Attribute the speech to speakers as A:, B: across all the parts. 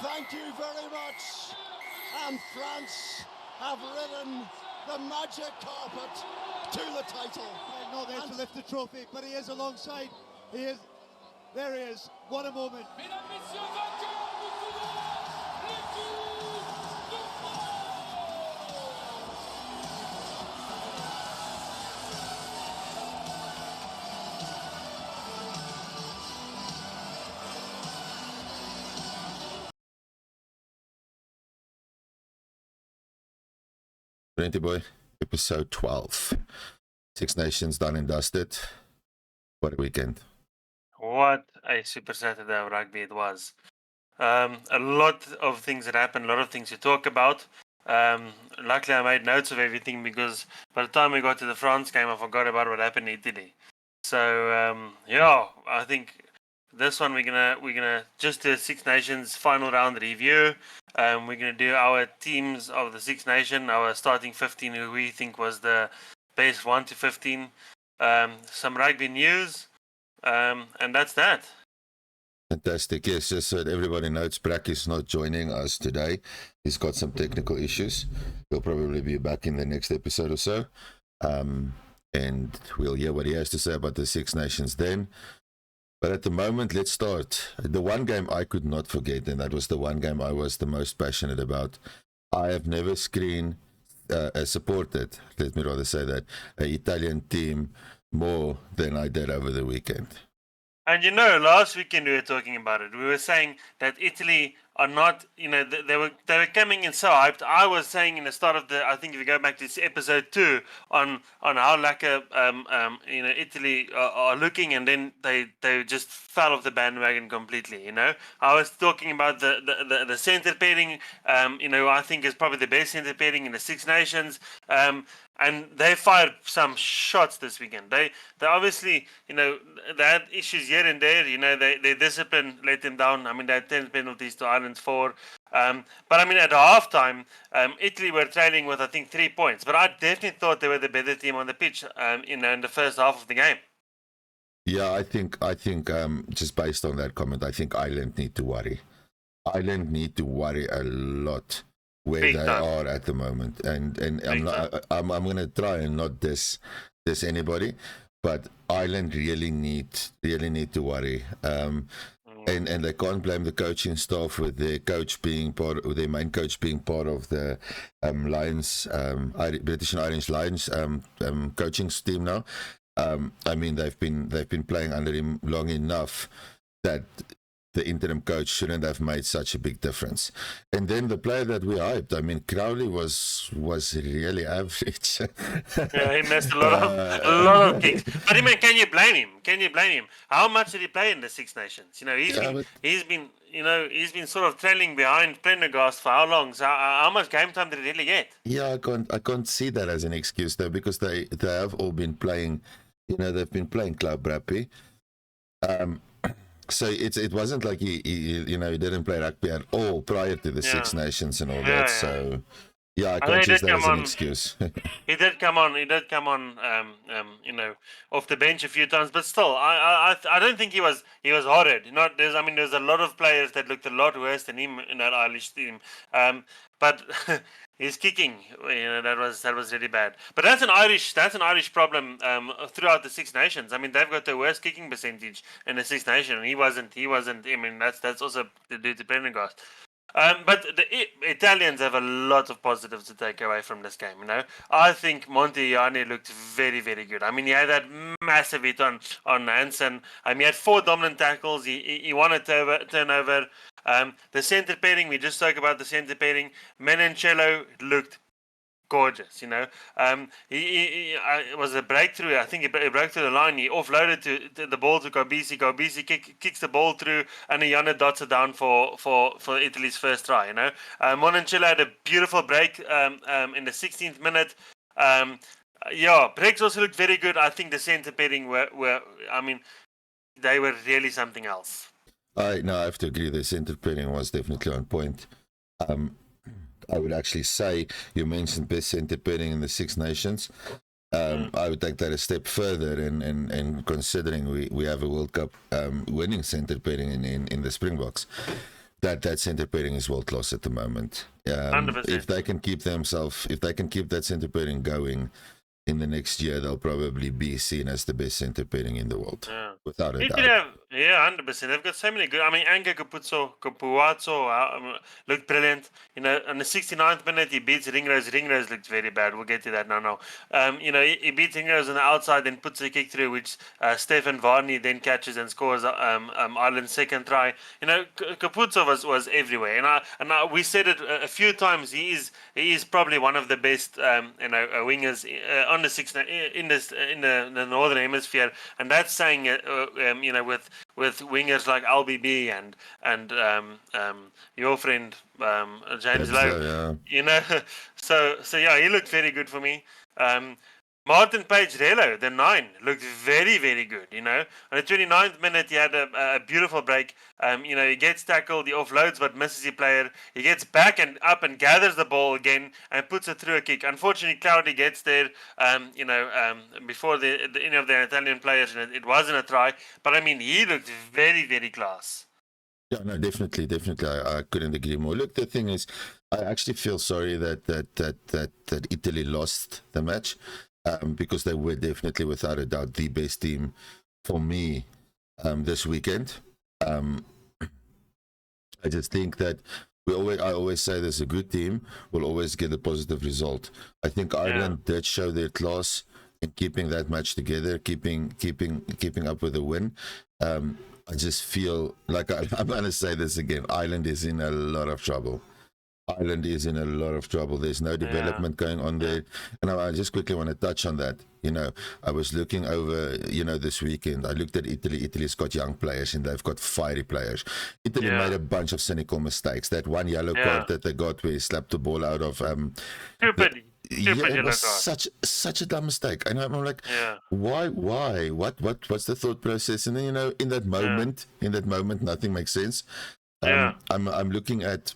A: Thank you very much. And France have ridden the magic carpet to the title.
B: Not there to lift the trophy, but he is alongside. There he is. What a moment.
C: Plenty Boy, episode 12. Six Nations done and dusted. What a weekend.
D: What a super Saturday of rugby it was. A lot of things that happened, a lot of things to talk about. Luckily, I made notes of everything because by the time we got to the France game, I forgot about what happened in Italy. So, I think this one we're gonna just do a Six Nations final round review. We're gonna do our teams of the Six Nation, our starting 15 who we think was the best 1 to 15. Some rugby news, and that's that.
C: Fantastic. Yes, just so that everybody knows, Brack is not joining us today. He's got some technical issues. He'll probably be back in the next episode or so. And we'll hear what he has to say about the Six Nations then. But at the moment, let's start. The one game I could not forget, and that was the one game I was the most passionate about. I have never supported, let me rather say that, an Italian team more than I did over the weekend.
D: And last weekend we were talking about it. We were saying that Italy are not, they were coming in so hyped. I was saying in the start of I think if you go back to episode 2 on how lacquer, Italy are looking, and then they just fell off the bandwagon completely. I was talking about the center pairing. I think is probably the best center pairing in the Six Nations. And they fired some shots this weekend. They obviously, they had issues here and there. Their discipline let them down. I mean, they had 10 penalties to Ireland's 4. But I mean, at halftime, Italy were trailing with, I think, 3 points. But I definitely thought they were the better team on the pitch, in the first half of the game.
C: Yeah, I think, just based on that comment, I think Ireland need to worry. Ireland need to worry a lot where
D: Big
C: they
D: time.
C: are at the moment, and I'm going to try and not diss anybody, but Ireland really need to worry, and they can't blame the coaching staff with their main coach being part of the Lions, British and Irish Lions coaching team now. I mean, they've been playing under him long enough that the interim coach shouldn't have made such a big difference. And then the player that we hyped, I mean, Crowley was really average.
D: Yeah, he missed a lot of kicks. But I mean, can you blame him? How much did he play in the Six Nations? He's been sort of trailing behind Prendergast for how long? So how much game time did he really get?
C: Yeah, I can't see that as an excuse though, because they have all been playing. They've been playing club rugby. So it wasn't like he didn't play rugby at all prior to the Six Nations and all that.
D: Yeah.
C: So I can't use that as an excuse.
D: He did come on, off the bench a few times, but still, I don't think he was horrid. There's a lot of players that looked a lot worse than him in that Irish team. But his kicking, that was really bad. But that's an Irish problem throughout the Six Nations. I mean, they've got the worst kicking percentage in the Six Nations, and he wasn't. I mean, that's also due to Prendergast. But the Italians have a lot of positives to take away from this game. I think Montiani looked very, very good. I mean, he had that massive hit on Hansen. He had 4 dominant tackles. He won a turnover. The centre pairing, we just spoke about the centre pairing. Mngomezulu looked gorgeous. It was a breakthrough. I think he broke through the line. He offloaded to the ball to Gobisi. Gobisi kicks the ball through, and Iana dots it down for Italy's first try. Mngomezulu had a beautiful break in the 16th minute. Breaks also looked very good. I think the centre pairing they were really something else.
C: I have to agree. The centre pairing was definitely on point. I would actually say you mentioned best centre pairing in the Six Nations. I would take that a step further, and considering we have a World Cup winning centre pairing in the Springboks. that center pairing is world class at the moment.
D: 100%.
C: If they can keep that center pairing going in the next year, they'll probably be seen as the best center pairing in the world, without a doubt.
D: 100%. They've got so many good. I mean, Ange Kapuatso looked brilliant. You know, in the 69th minute, he beats Ringrose. Ringrose looked very bad. We'll get to that now. You know, he beats Ringrose on the outside, then puts a kick through, which Stefan Varney then catches and scores Ireland's second try. You know, Kaputso was everywhere, and we said it a few times. He is probably one of the best wingers on the in the Northern Hemisphere, and that's saying you know, with wingers like LBB and your friend James Lowe,
C: yeah.
D: you know, so yeah, he looked very good for me. Martin Page-Rello, the 9, looked very, very good, you know. On the 29th minute, he had a beautiful break. You know, he gets tackled, he offloads but misses the player. He gets back and up and gathers the ball again and puts it through a kick. Unfortunately, Cloudy gets there, you know, before any of the Italian players, and it wasn't a try. But, I mean, he looked very, very class.
C: Yeah, no, definitely. I couldn't agree more. Look, the thing is, I actually feel sorry that Italy lost the match. Because they were definitely, without a doubt, the best team for me this weekend. I just think that I always say there's a good team will always get a positive result. I think Ireland did show their class in keeping that match together, keeping up with the win. I just feel like I'm going to say this again. Ireland is in a lot of trouble. There's no development going on there, and I just quickly want to touch on that. You know, I was looking over, you know, this weekend. I looked at Italy. Italy's got young players and they've got fiery players. Italy made a bunch of cynical mistakes. That one yellow card that they got where he slapped the ball out of
D: Stupid
C: it was such a dumb mistake. And I'm like, why? What's the thought process? And then, you know, in that moment, nothing makes sense. I'm looking at,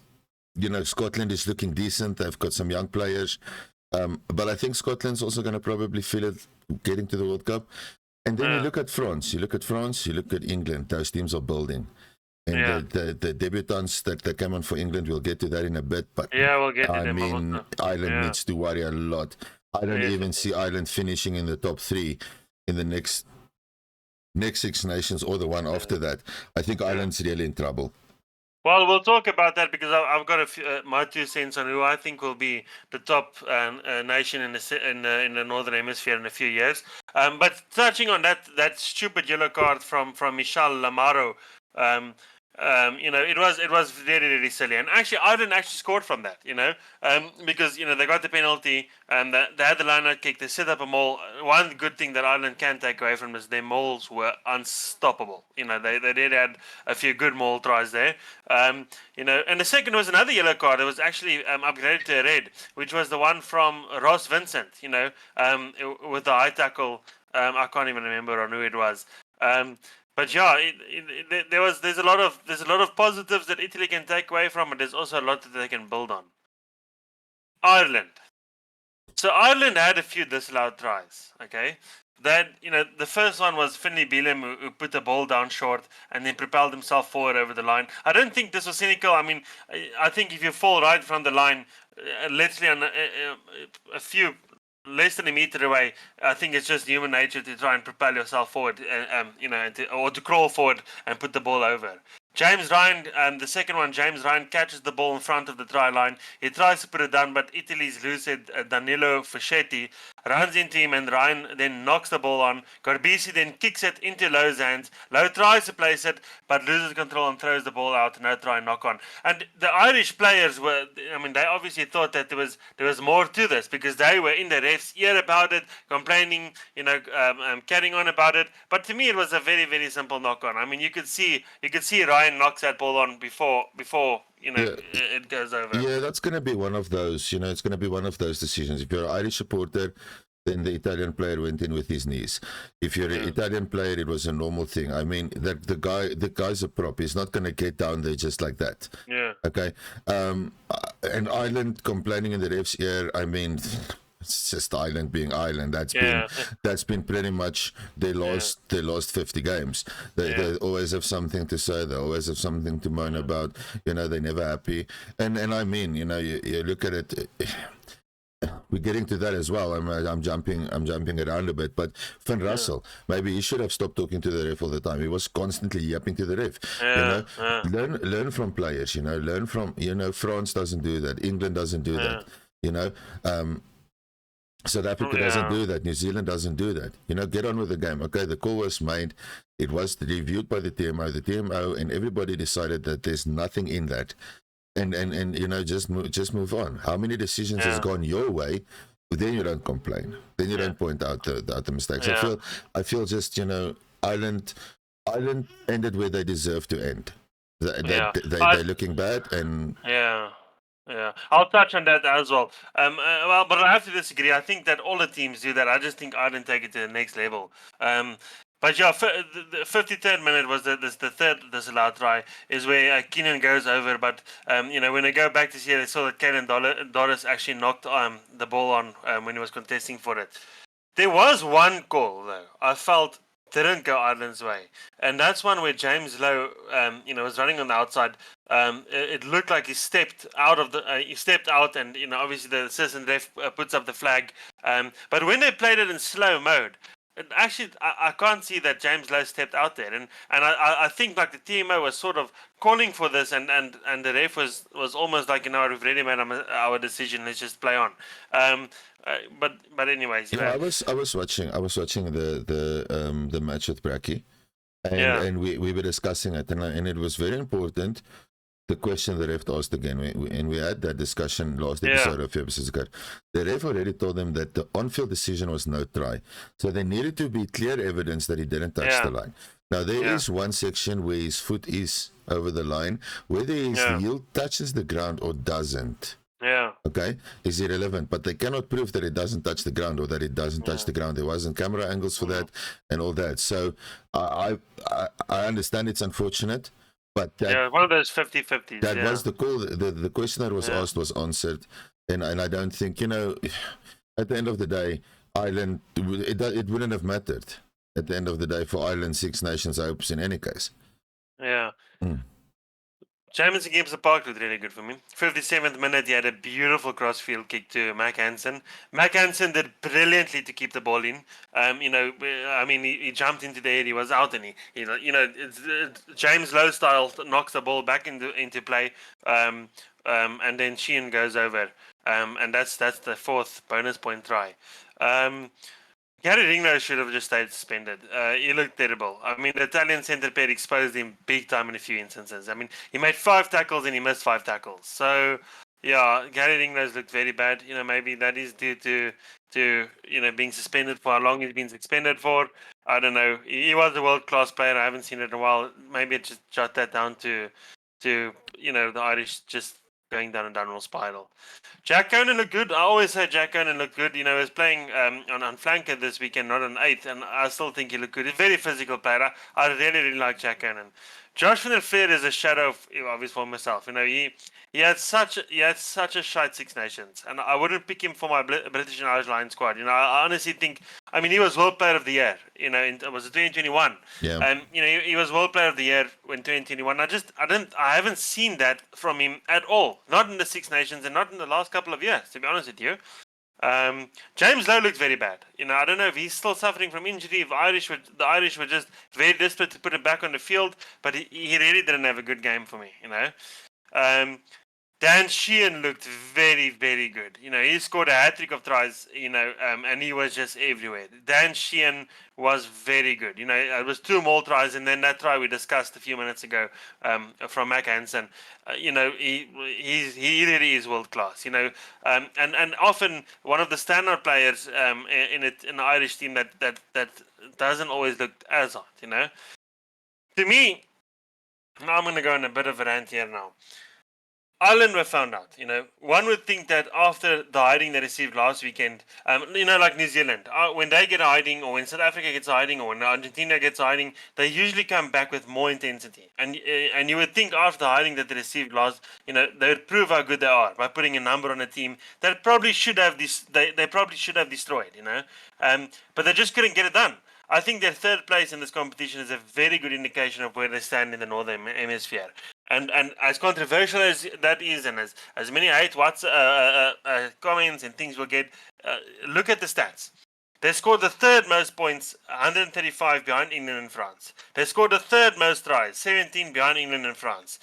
C: you know, Scotland is looking decent. They've got some young players. But I think Scotland's also going to probably feel it getting to the World Cup. And then you look at France, you look at England. Those teams are building. And the debutants that come on for England, we'll get to that in a bit. But
D: we'll get to them.
C: I mean, Ireland needs to worry a lot. I don't even see Ireland finishing in the top 3 in the next Six Nations or the one after that. I think Ireland's really in trouble.
D: Well, we'll talk about that because I've got my 2 cents on who I think will be the top nation in the Northern Hemisphere in a few years. But touching on that stupid yellow card from Michel Lamaro, you know, it was really, really silly. And actually, Ireland actually scored from that, you know, because, you know, they got the penalty and they had the line-out kick. They set up a maul. One good thing that Ireland can take away from this, their mauls were unstoppable. You know, they did add a few good maul tries there. You know, and the second was another yellow card. It was actually upgraded to a red, which was the one from Ross Vincent, you know, with the high tackle. I can't even remember on who it was. But yeah, there's a lot of positives that Italy can take away from, and there's also a lot that they can build on. Ireland. So Ireland had a few disallowed tries. Okay, that, you know, the first one was Finlay Bealham who put the ball down short and then propelled himself forward over the line. I don't think this was cynical. I mean, I think if you fall right from the line, literally on a few less than a meter away, I think it's just human nature to try and propel yourself forward, you know, or to crawl forward and put the ball over. James Ryan, the second one, James Ryan catches the ball in front of the try line. He tries to put it down, but Italy's lucid Danilo Fischetti runs into him, and Ryan then knocks the ball on. Gorbisi then kicks it into Lowe's hands. Lowe tries to place it, but loses control and throws the ball out. No try, knock on. And the Irish players were, I mean, they obviously thought that there was more to this, because they were in the ref's ear about it, complaining, you know, carrying on about it. But to me, it was a very, very simple knock on. I mean, you could see Ryan knocks that ball on before you know, it goes over.
C: Yeah, that's going to be one of those, you know, it's going to be one of those decisions. If you're an Irish supporter, then the Italian player went in with his knees. If you're an Italian player, it was a normal thing. I mean, the guy's a prop. He's not going to get down there just like that.
D: Yeah.
C: Okay. And Ireland complaining in the ref's ear, I mean, It's just Ireland being Ireland.
D: Yeah.
C: That's been pretty much their last 50 games. They always have something to say. They always have something to moan about. They're never happy. And I mean, you look at it. We're getting to that as well. I'm jumping around a bit, but Finn Russell, maybe he should have stopped talking to the ref all the time. He was constantly yapping to the ref. Learn from players. Learn from France doesn't do that. England doesn't do that. South Africa doesn't do that. New Zealand doesn't do that. Get on with the game. Okay, the call was made. It was reviewed by the TMO. The TMO and everybody decided that there's nothing in that. And just move on. How many decisions has gone your way? Then you don't complain. Then you don't point out the mistakes.
D: Yeah.
C: I feel just Ireland ended where they deserve to end. They're looking bad and
D: I'll touch on that as well. But I have to disagree. I think that all the teams do that. I just think Ireland take it to the next level. But yeah, the 53rd minute was the third disallowed try is where Keenan goes over. But when they go back to see it, they saw that Caden Doris actually knocked the ball on when he was contesting for it. There was one call though I felt didn't go Ireland's way, and that's one where James Lowe was running on the outside. It looked like he stepped out, and obviously the assistant ref puts up the flag. But when they played it in slow mode. Actually, I can't see that James Lowe stepped out there, and I think like the TMO was sort of calling for this, and the ref was almost like we've already made our decision. Let's just play on. But anyways,
C: I was watching the match with Bracky, and we were discussing it, and it was very important. The question the ref asked again, we had that discussion last episode of episodes ago. The ref already told them that the on-field decision was no try, so there needed to be clear evidence that he didn't touch the line. Now there is one section where his foot is over the line, whether his heel touches the ground or doesn't. Okay, is irrelevant, but they cannot prove that it doesn't touch the ground or that it doesn't touch the ground. There wasn't camera angles for that and all that. So I understand it's unfortunate. But
D: one of those 50-50s.
C: That was the call. The question that was asked was answered, and I don't think at the end of the day, Ireland it wouldn't have mattered at the end of the day for Ireland Six Nations hopes in any case.
D: Yeah. James Games the Park looked really good for me. 57th minute, he had a beautiful crossfield kick to Mac Hansen. Mac Hansen did brilliantly to keep the ball in. He jumped into the air, he was out, and it's James Lowe style knocks the ball back into play, and then Sheehan goes over, and that's the fourth bonus point try. Gary Ringler should have just stayed suspended. He looked terrible. I mean, the Italian centre pair exposed him big time in a few instances. I mean, he made 5 tackles and he missed 5 tackles. So, yeah, Gary Ringler's looked very bad. Maybe that is due to being suspended for how long he's been suspended for. I don't know. He was a world-class player. I haven't seen it in a while. Maybe it just jot that down to the Irish just going down a downward spiral. Jack Conan looked good. I always say Jack Conan looked good. He was playing on flanker this weekend, not on 8th, and I still think he looked good. He's a very physical player. I really, really like Jack Conan. Josh van der Veer is a shadow of his former self. He had such a shite Six Nations, and I wouldn't pick him for my British and Irish Lions squad. I honestly think, he was World Player of the Year. Was it 2021?
C: Yeah.
D: And he was World Player of the Year in 2021. I haven't seen that from him at all. Not in the Six Nations and not in the last couple of years, to be honest with you. James Lowe looked very bad. I don't know if he's still suffering from injury. If the Irish were just very desperate to put him back on the field, but he really didn't have a good game for me. Dan Sheehan looked very, very good. He scored a hat-trick of tries, and he was just everywhere. Dan Sheehan was very good. It was 2 more tries, and then that try we discussed a few minutes ago from Mac Hansen. He really is world-class, and often one of the standout players in the Irish team that doesn't always look as hot, To me, now I'm going to go on a bit of a rant here now. Ireland were found out. One would think that after the hiding they received last weekend, like New Zealand, when they get a hiding, or when South Africa gets a hiding, or when Argentina gets a hiding, they usually come back with more intensity. And you would think after the hiding that they received last, they would prove how good they are by putting a number on a team that probably should have this. They probably should have destroyed. But they just couldn't get it done. I think their third place in this competition is a very good indication of where they stand in the Northern Hemisphere. And as controversial as that is, and as many hate comments and things will get, look at the stats. They scored the third most points, 135 behind England and France. They scored the third most tries, 17 behind England and France.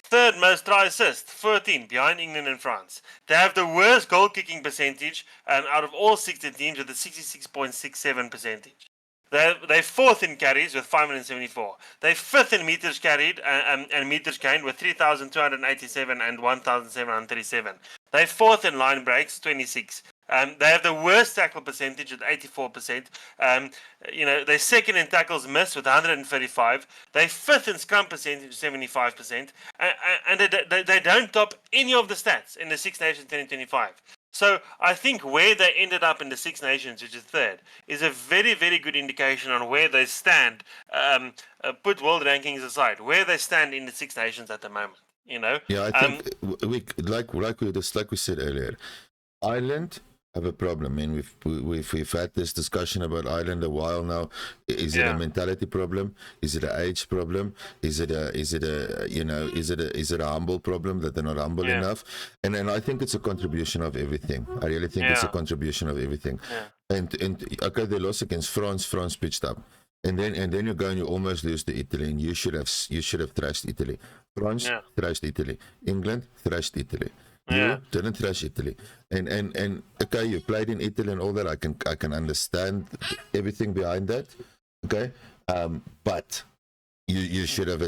D: Third most try assists, 14 behind England and France. They have the worst goal kicking percentage out of all 16 teams with a 66.67 percentage. They're fourth in carries with 574. They're fifth in meters carried and meters gained with 3,287 and 1,737. They're fourth in line breaks, 26. They have the worst tackle percentage at 84%. They're second in tackles missed with 135. They're fifth in scrum percentage, 75%. And they don't top any of the stats in the Six Nations 2025. So I think where they ended up in the Six Nations, which is third, is a very, very good indication on where they stand. Put world rankings aside, where they stand in the Six Nations at the moment.
C: Yeah, I think like we said earlier, Ireland have a problem. I mean, we've had this discussion about Ireland a while now. Is it a mentality problem? Is it an age problem? Is it a humble problem that they're not humble enough? And I think it's a contribution of everything. I really think it's a contribution of everything. Yeah. And okay, they lost against France. France pitched up. And then you go and you almost lose to Italy, and you should have thrashed Italy. France thrashed Italy. England thrashed Italy. You didn't thrash Italy, and okay, you played in Italy and all that. I can understand everything behind that. Okay, but you should have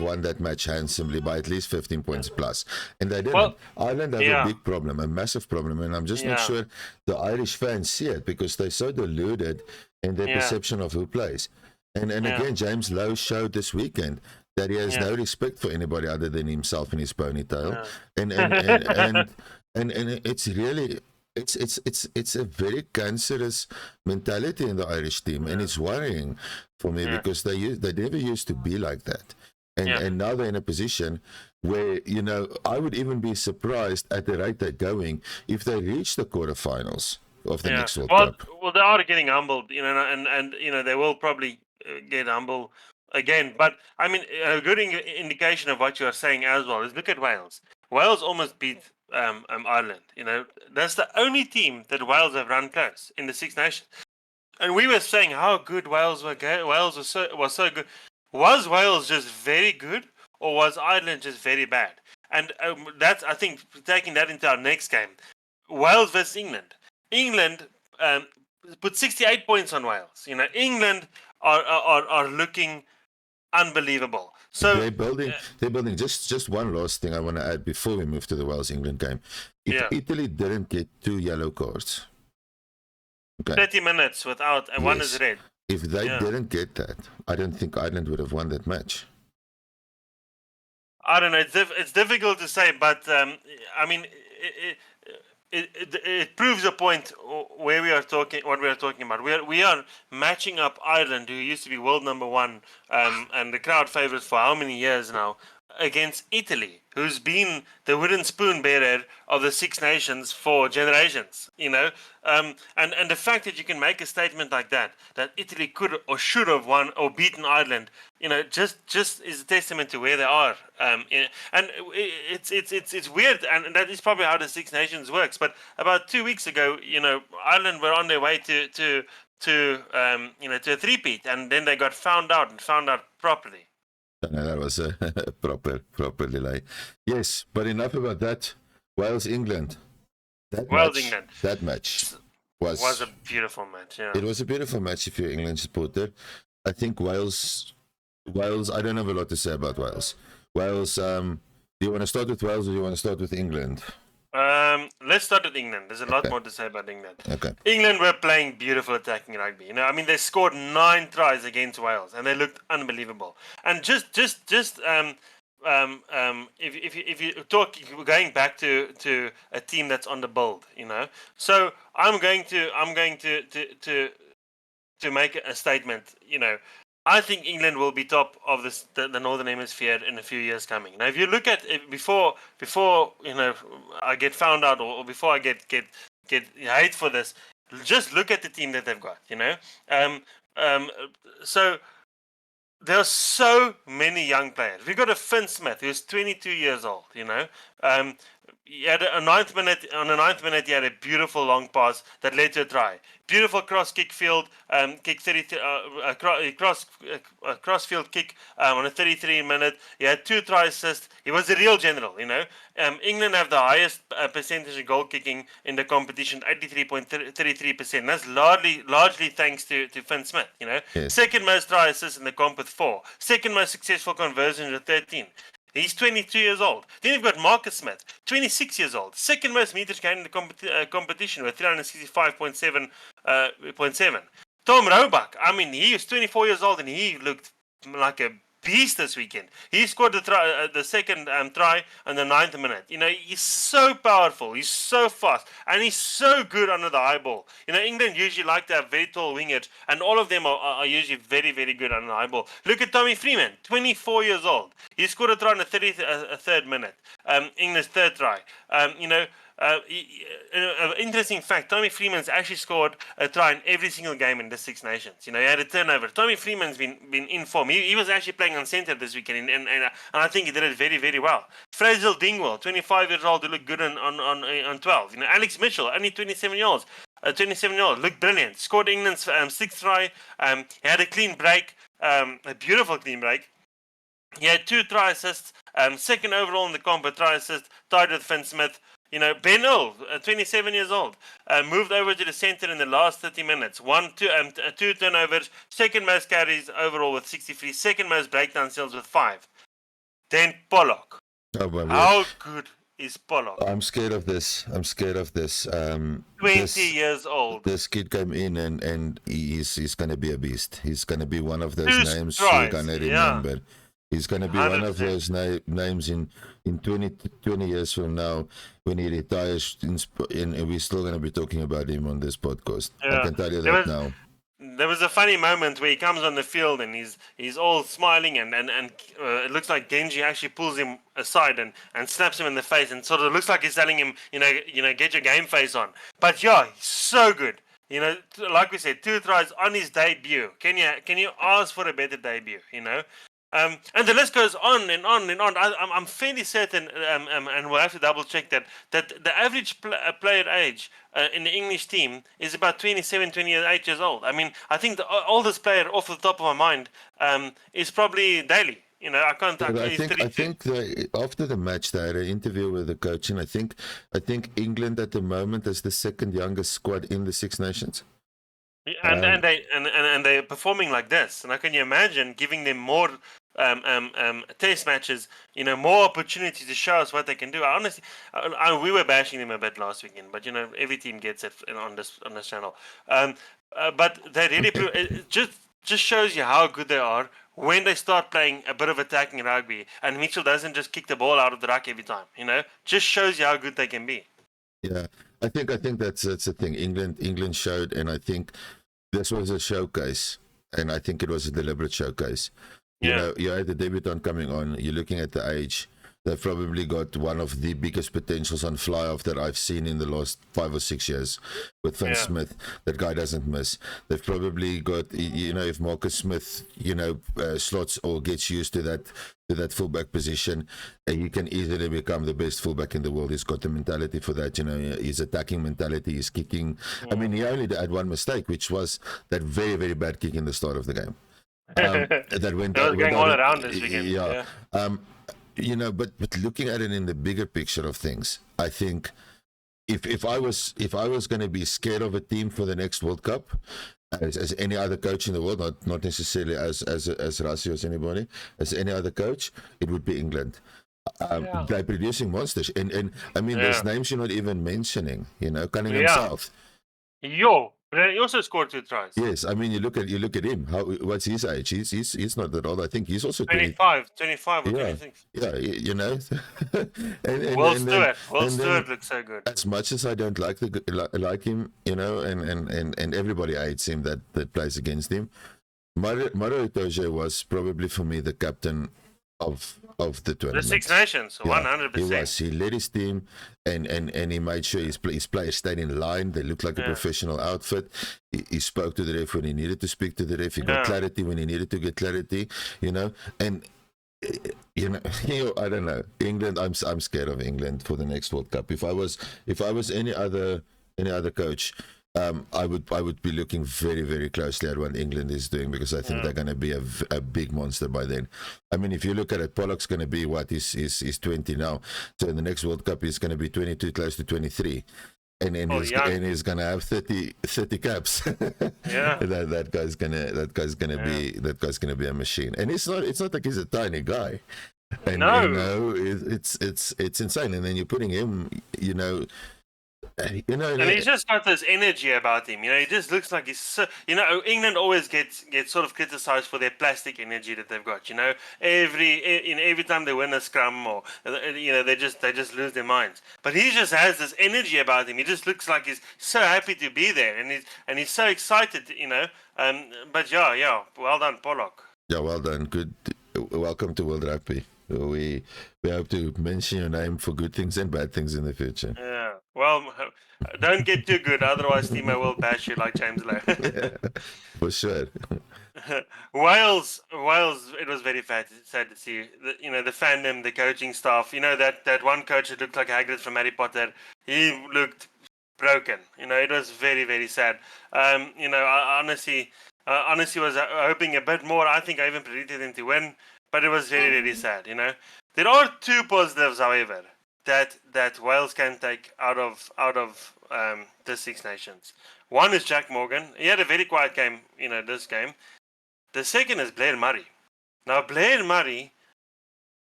C: won that match handsomely by at least 15 points plus, and they didn't. Well, Ireland have a big problem, a massive problem, and I'm just not sure the Irish fans see it because they're so deluded in their perception of who plays. And again, James Lowe showed this weekend that he has no respect for anybody other than himself and his ponytail, and it's really it's a very cancerous mentality in the Irish team, and it's worrying for me because they never used to be like that, and now they're in a position where I would even be surprised at the rate they're going if they reach the quarterfinals of the next World Cup.
D: Well, they are getting humbled, and they will probably get humbled again. But I mean, a good indication of what you are saying as well is look at Wales. Wales almost beat Ireland. That's the only team that Wales have run close in the Six Nations. And we were saying how good Wales were. Wales was so good. Was Wales just very good, or was Ireland just very bad? And that's, I think, taking that into our next game, Wales versus England. England put 68 points on Wales. England are looking unbelievable. So
C: they're building. Just one last thing I want to add before we move to the Wales England game. If Italy didn't get 2 yellow cards,
D: 30 minutes without, and one is red.
C: If they didn't get that, I don't think Ireland would have won that match.
D: I don't know. It's difficult to say, but I mean, it proves a point where we are talking. What we are talking about. We are matching up Ireland, who used to be world number one, and the crowd favorites for how many years now, against Italy, who's been the wooden spoon bearer of the Six Nations for generations. And the fact that you can make a statement like that Italy could or should have won or beaten Ireland, just is a testament to where they are. And it's weird, and that is probably how the Six Nations works. But about 2 weeks ago, Ireland were on their way to a three-peat, and then they got found out properly.
C: No, that was a proper delay. Yes, but enough about that. Wales England.
D: England.
C: That match was
D: a beautiful match. Yeah,
C: it was a beautiful match if you're an England supporter. I think Wales. I don't have a lot to say about Wales. Wales. Do you want to start with Wales or do you want to start with England?
D: Let's start with England. There's a lot more to say about England.
C: Okay.
D: England were playing beautiful attacking rugby. They scored 9 tries against Wales, and they looked unbelievable. And just if you talk going back to a team that's on the build, so I'm going to make a statement. I think England will be top of the Northern Hemisphere in a few years coming. Now, if you look at it before I get found out or before I get hate for this, just look at the team that they've got. So there are so many young players. We've got a Finn Smith who's 22 years old. He had on the ninth minute, he had a beautiful long pass that led to a try. Beautiful cross kick field, kick 33, cross field kick on a 33 minute. He had 2 try assists. He was a real general. England have the highest percentage of goal kicking in the competition, 83.33%. That's largely thanks to Finn Smith.
C: Yes.
D: Second most try assists in the comp with 4. Second most successful conversions with 13. He's 22 years old. Then you've got Marcus Smith, 26 years old. Second most meters gained in the competition with 365.7. Tom Roebuck, he was 24 years old and he looked like a beast this weekend. He scored the second try in the 9th minute. He's so powerful, he's so fast, and he's so good under the high ball. England usually like to have very tall wingers, and all of them are usually very, very good under the high ball. Look at Tommy Freeman, 24 years old. He scored a try in the 33rd minute. England's third try. Interesting fact, Tommy Freeman's actually scored a try in every single game in the Six Nations. He had a turnover. Tommy Freeman's been in form. He was actually playing on centre this weekend, and I think he did it very, very well. Fraser Dingwall, 25 years old, who looked good on 12. Alex Mitchell, only 27 years old. 27-year-old, looked brilliant. Scored England's 6th try. He had a clean break, a beautiful clean break. He had 2 try assists. Second overall in the comp, a try assist, tied with Finn Smith. Ben Hill, 27 years old, moved over to the centre in the last 30 minutes. 2 turnovers, second most carries overall with 63, second most breakdown sales with 5. Then Pollock. How good is Pollock?
C: I'm scared of this.
D: 20 years old.
C: This kid came in and he's going to be a beast. He's going to be one of those names you're going to remember. Yeah. He's going to be 100%. One of those names in 20 years from now when he retires, and we're still going to be talking about him on this podcast. Yeah. I can tell you that now.
D: There was a funny moment where he comes on the field and he's all smiling and it looks like Genji actually pulls him aside and slaps him in the face and sort of looks like he's telling him, get your game face on. But yeah, he's so good. Like we said, 2 tries on his debut. Can you ask for a better debut? And the list goes on and on and on. I'm fairly certain, and we'll have to double check that the average player age in the English team is about 27, 28 years old. I think the oldest player off the top of my mind is probably Daly. I
C: think after the match they had an interview with the coach, and I think England at the moment is the second youngest squad in the Six Nations.
D: And they're performing like this. And can you imagine giving them more test matches, more opportunities to show us what they can do? Honestly, we were bashing them a bit last weekend, but every team gets it on this channel. But they really it just shows you how good they are when they start playing a bit of attacking rugby, and Mitchell doesn't just kick the ball out of the ruck every time. Just shows you how good they can be.
C: Yeah, I think that's the thing. England showed, and I think this was a showcase, and I think it was a deliberate showcase. You had the debutant coming on. You're looking at the age. They've probably got one of the biggest potentials on fly-off that I've seen in the last 5 or 6 years with Finn Smith. That guy doesn't miss. They've probably got, if Marcus Smith, slots or gets used to that fullback position, he can easily become the best fullback in the world. He's got the mentality for that. His attacking mentality, his kicking. He only had one mistake, which was that very, very bad kick in the start of the game. That went
D: going all around this weekend.
C: Yeah. But looking at it in the bigger picture of things, I think if I was going to be scared of a team for the next World Cup, as any other coach in the world, not necessarily as Rassie or as anybody, as any other coach, it would be England. They're producing monsters, and there's names you're not even mentioning. Cunningham South.
D: But he also scored 2 tries.
C: Yes, I mean you look at him. What's his age? He's not that old. I think he's also
D: 25 or
C: Yeah,
D: 26.
C: yeah, you know.
D: Will
C: And
D: Stewart
C: then,
D: looks so good.
C: as much as I don't like him, you know, and everybody hates him that plays against him. Maro Itoje was probably for me the captain of the
D: The
C: tournament.
D: Six Nations, 100%.
C: He was. He led his team, and he made sure his players stayed in line. They looked like a professional outfit. He spoke to the ref when he needed to speak to the ref. He got clarity when he needed to get clarity. You know, and you know, I don't know. England. I'm scared of England for the next World Cup. If I was any other coach, I would be looking very, very closely at what England is doing, because I think they're going to be a big monster by then. I mean, if you look at it, Pollock's going to be he's 20 now, so in the next World Cup he's going to be 22, close to 23, and he's going to have 30 caps.
D: Yeah,
C: that guy's gonna be a machine, and it's not like he's a tiny guy. And
D: No.
C: you know, it's insane. And then you're putting him, you know.
D: And he's just got this energy about him. You know, he just looks like he's so. You know, England always gets sort of criticized for their plastic energy that they've got. You know, every time they win a scrum, or you know, they just lose their minds. But he just has this energy about him. He just looks like he's so happy to be there, and he's so excited. You know, but yeah, well done, Pollock.
C: Yeah, well done. Good. Welcome to World Rugby. We hope to mention your name for good things and bad things in the future.
D: Yeah. Well, don't get too good, otherwise Timo will bash you like James Lowe.
C: Yeah, for sure.
D: Wales. It was very sad to see. The fandom, the coaching staff. You know that one coach that looked like Hagrid from Harry Potter. He looked broken. You know, it was very, very sad. You know, I honestly was hoping a bit more. I think I even predicted him to win, but it was very, very sad. You know, there are two positives, however, that Wales can take out of the Six Nations. One is Jack Morgan. He had a very quiet game, you know, this game. The second is Blair Murray. Now, Blair Murray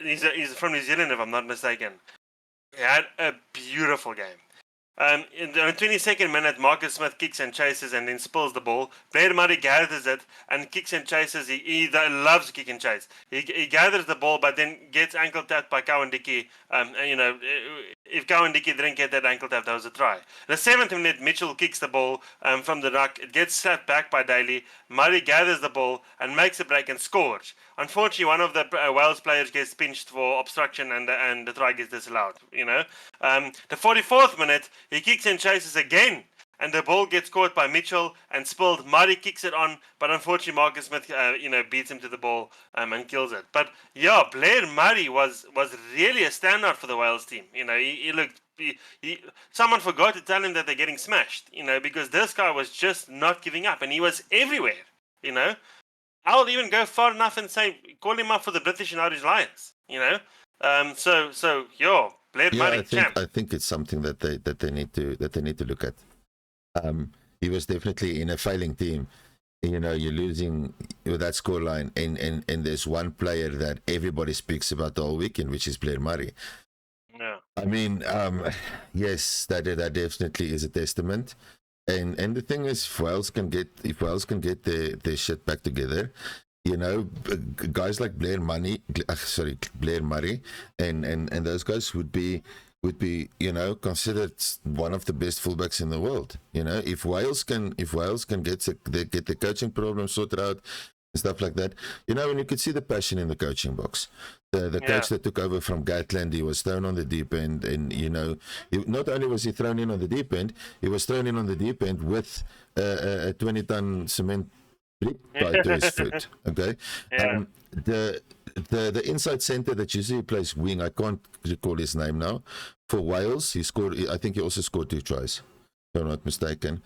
D: he's from New Zealand, if I'm not mistaken. He had a beautiful game. In the 22nd minute, Marcus Smith kicks and chases and then spills the ball. Blair Murray gathers it and kicks and chases. He loves kick and chase. He gathers the ball, but then gets ankle tapped by Cowan Dickey. You know, if Cowan Dickey didn't get that ankle tap, that was a try. The 7th minute, Mitchell kicks the ball from the ruck. It gets slapped back by Daly. Murray gathers the ball and makes a break and scores. Unfortunately, one of the Wales players gets pinched for obstruction, and the try gets disallowed. You know, the 44th minute, he kicks and chases again, and the ball gets caught by Mitchell and spilled. Murray kicks it on, but unfortunately Marcus Smith, you know, beats him to the ball and kills it. But yeah, Blair Murray was really a standout for the Wales team. You know, he looked. Someone forgot to tell him that they're getting smashed. You know, because this guy was just not giving up, and he was everywhere. You know. I'll even go far enough and say, call him up for the British and Irish Lions. You know, so Blair Murray, champ.
C: I think it's something that they need to look at. He was definitely in a failing team. You know, you're losing with that scoreline, and there's one player that everybody speaks about the whole weekend, which is Blair Murray.
D: Yeah.
C: I mean, yes, that definitely is a testament. And the thing is, if Wales can get their shit back together, you know, guys like Blair Murray, and those guys would be, you know, considered one of the best fullbacks in the world. You know, if Wales can get the coaching problem sorted out and stuff like that, you know, and you could see the passion in the coaching box. The coach that took over from Gatland, he was thrown on the deep end, and you know, not only was he thrown in on the deep end, he was thrown in on the deep end with a 20-ton cement brick tied to his foot. Okay,
D: Yeah.
C: The inside centre that usually plays wing, I can't recall his name now. For Wales, he scored. I think he also scored 2 tries, if I'm not mistaken.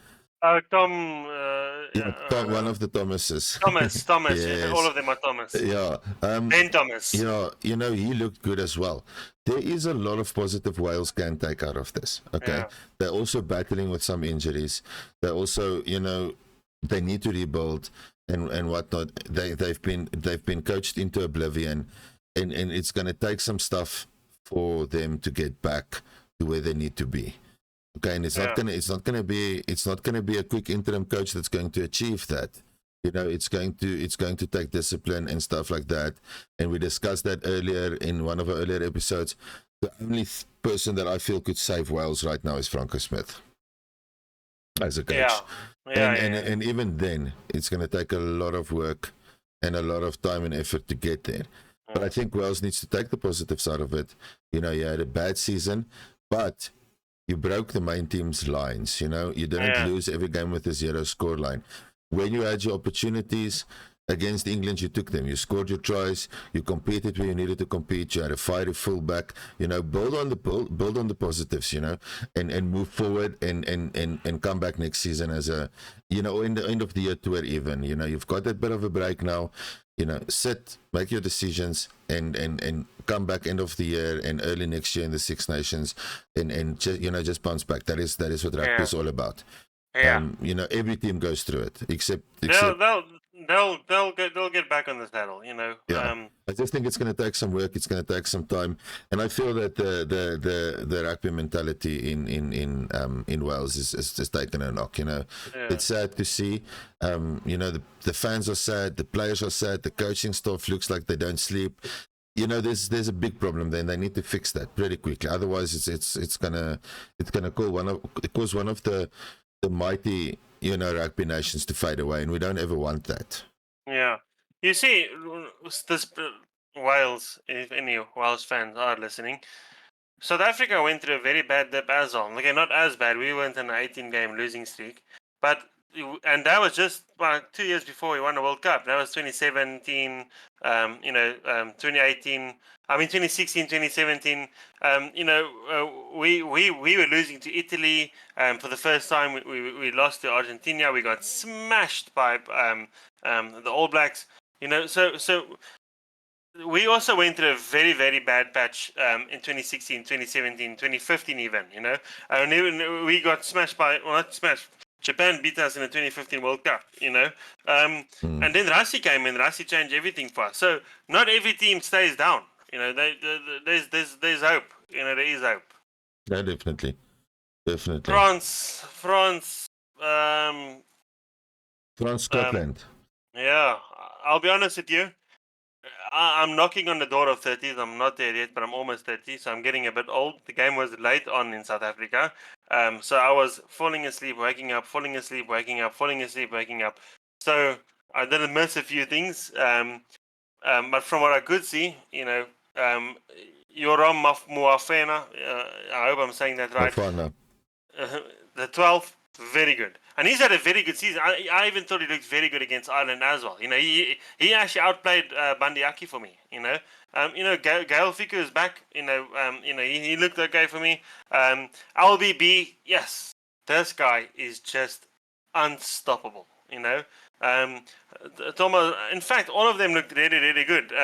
D: Tom.
C: One of the Thomases.
D: Thomas.
C: Yes.
D: All of them are Thomas.
C: Yeah.
D: Ben Thomas.
C: Yeah, you know, he looked good as well. There is a lot of positive Wales can take out of this. Okay.
D: Yeah.
C: They're also battling with some injuries. They're also, you know, they need to rebuild and whatnot. They've been coached into oblivion, and it's gonna take some stuff for them to get back to where they need to be. Okay, and it's not gonna be a quick interim coach that's going to achieve that. It's going to take discipline and stuff like that. And we discussed that earlier in one of our earlier episodes. The only person that I feel could save Wales right now is Franco Smith as a coach. And even then, it's going to take a lot of work and a lot of time and effort to get there. But I think Wales needs to take the positive side of it. You had a bad season, but you broke the main team's lines. You didn't lose every game with a 0 score line. When you had your opportunities against England, you took them. You scored your tries. You competed where you needed to compete. You had a fiery fullback. Build on the positives. And move forward and come back next season as a in the end of the year tour even. You've got that bit of a break now. Sit, make your decisions, and come back end of the year and early next year in the Six Nations, and just bounce back. That is what rugby is all about.
D: Yeah.
C: Every team goes through it, except
D: they'll get back on the saddle.
C: Yeah. I just think it's going to take some work. It's going to take some time, and I feel that the rugby mentality in Wales is taken a knock. It's sad to see. The fans are sad, the players are sad, the coaching staff looks like they don't sleep. There's a big problem there, and they need to fix that pretty quickly. Otherwise, it's gonna cause one of the mighty rugby nations to fade away, and we don't ever want that.
D: Yeah, you see, this Wales, if any Wales fans are listening, South Africa went through a very bad dip as well. Okay, not as bad. We went on an 18-game losing streak, and that was just about 2 years before we won the World Cup. That was 2017, 2018. 2016, 2017. We were losing to Italy. For the first time, we lost to Argentina. We got smashed by the All Blacks. So we also went through a very, very bad patch in 2016, 2017, 2015 even. And we got smashed not smashed. Japan beat us in the 2015 World Cup, and then Rassie came in. Rassie changed everything for us. So not every team stays down. There's hope. There is hope.
C: Yeah, definitely.
D: France,
C: Scotland.
D: Yeah, I'll be honest with you. I'm knocking on the door of 30s. I'm not there yet, but I'm almost 30, so I'm getting a bit old. The game was late on in South Africa, so I was falling asleep, waking up, falling asleep, waking up, falling asleep, waking up. So I didn't miss a few things, but from what I could see, Yoram Moafena, I hope I'm saying that right. The 12th, very good. And he's had a very good season. I even thought he looked very good against Ireland as well. He actually outplayed Bandiaki for me. Gail Fiku is back. He looked okay for me. LBB, yes, this guy is just unstoppable. Thomas, in fact, all of them looked really, really good.